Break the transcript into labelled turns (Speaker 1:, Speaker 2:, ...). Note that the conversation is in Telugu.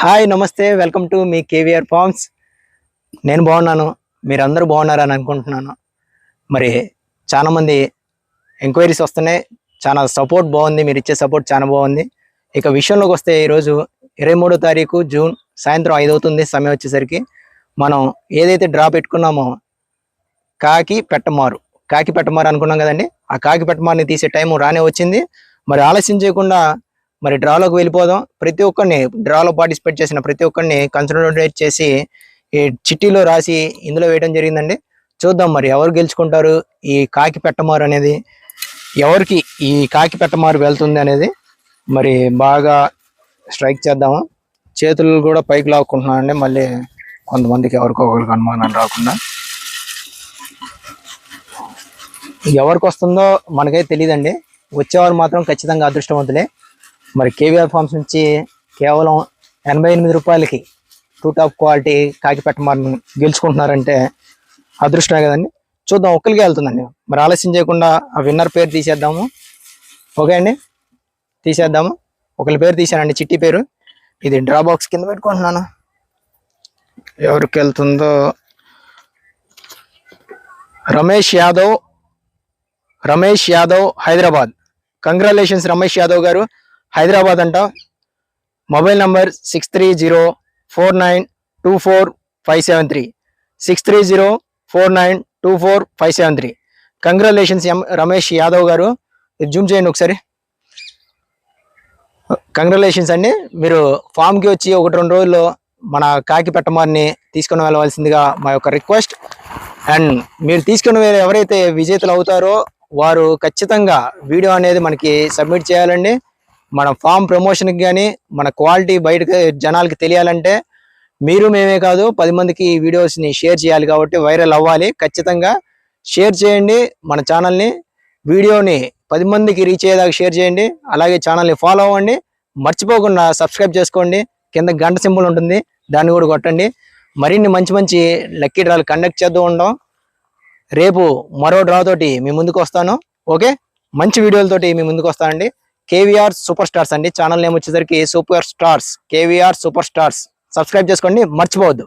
Speaker 1: హాయ్ నమస్తే వెల్కమ్ టు మీ కేవీఆర్ ఫార్మ్స్. నేను బాగున్నాను, మీరందరూ బాగున్నారని అనుకుంటున్నాను. మరి చాలామంది ఎంక్వైరీస్ వస్తున్నాయి, చాలా సపోర్ట్ బాగుంది, మీరు ఇచ్చే సపోర్ట్ చాలా బాగుంది. ఇక విషయంలోకి వస్తే ఈరోజు 23వ తారీఖు జూన్ సాయంత్రం 5 అవుతుంది. సమయం వచ్చేసరికి మనం ఏదైతే డ్రా పెట్టుకున్నామో కాకి పెట్టమారు అనుకున్నాం కదండి. ఆ కాకి పెట్టమారుని తీసే టైం రానే వచ్చింది. మరి ఆలస్యం చేయకుండా మరి డ్రాలోకి వెళ్ళిపోదాం. ప్రతి ఒక్కరిని డ్రాలో పార్టిసిపేట్ చేసిన ప్రతి ఒక్కరిని కన్సిడరేట్ చేసి ఈ చిట్టీలో రాసి ఇందులో వేయడం జరిగిందండి. చూద్దాం మరి ఎవరు గెలుచుకుంటారు, ఈ కాకి పెట్టమారు అనేది ఎవరికి ఈ కాకి పెట్టమారు వెళ్తుంది అనేది. మరి బాగా స్ట్రైక్ చేద్దాము. చేతులు కూడా పైకి లాక్కుంటున్నానండి, మళ్ళీ కొంతమందికి ఎవరికొకరికి అనుమానం రాకుండా. ఎవరికి వస్తుందో మనకైతే తెలియదండి, వచ్చేవారు మాత్రం ఖచ్చితంగా అదృష్టవంతులే. మరి కేవీఆర్ ఫార్మ్స్ నుంచి కేవలం 88 రూపాయలకి 2 టాప్ క్వాలిటీ కాకి పెట్టమారిని గెలుచుకుంటున్నారంటే అదృష్టమే కదండి. చూద్దాం, ఒక్కరికి వెళ్తుందండి. మరి ఆలస్యం చేయకుండా ఆ విన్నర్ పేరు తీసేద్దాము. ఓకే అండి, తీసేద్దాము. ఒకరి పేరు తీసానండి, చిట్టి పేరు. ఇది డ్రా బాక్స్ కింద పెట్టుకుంటున్నాను. ఎవరికి వెళ్తుందో రమేష్ యాదవ్ హైదరాబాద్. కంగ్రాచులేషన్స్ రమేష్ యాదవ్ గారు, హైదరాబాద్ అంట. Mobile number 6304924573 6304924573. Congratulations Ramesh Yadav గారు. జూమ్ చేయండి ఒకసారి. కంగ్రాచులేషన్స్ అండి. మీరు ఫామ్కి వచ్చి 1-2 రోజుల్లో మన కాకి పెట్టమారిని తీసుకుని వెళ్ళవలసిందిగా మా యొక్క రిక్వెస్ట్. అండ్ మీరు తీసుకుని ఎవరైతే విజేతలు అవుతారో వారు ఖచ్చితంగా వీడియో అనేది మనకి సబ్మిట్ చేయాలండి. మన ఫామ్ ప్రమోషన్కి కానీ మన క్వాలిటీ బయటకు జనాలకి తెలియాలంటే మీరు మేమే కాదు 10 మందికి ఈ వీడియోస్ని షేర్ చేయాలి. కాబట్టి వైరల్ అవ్వాలి. ఖచ్చితంగా షేర్ చేయండి మన ఛానల్ని. వీడియోని 10 మందికి రీచ్ అయ్యేదాకా షేర్ చేయండి. అలాగే ఛానల్ని ఫాలో అవ్వండి. మర్చిపోకుండా సబ్స్క్రైబ్ చేసుకోండి. కింద గంట సింబల్ ఉంటుంది, దాన్ని కూడా కొట్టండి. మరిన్ని మంచి లక్కీ డ్రాలు కండక్ట్ చేస్తూ ఉంటాం. రేపు మరో డ్రా తోటి మీ ముందుకు వస్తాను. ఓకే, మంచి వీడియోలతోటి మీ ముందుకు వస్తానండి. కేవీఆర్ సూపర్ స్టార్స్ అండి. ఛానల్ నేమ్ వచ్చేసరికి super stars, KVR super stars. Subscribe చేసుకోండి, మర్చిపోవద్దు.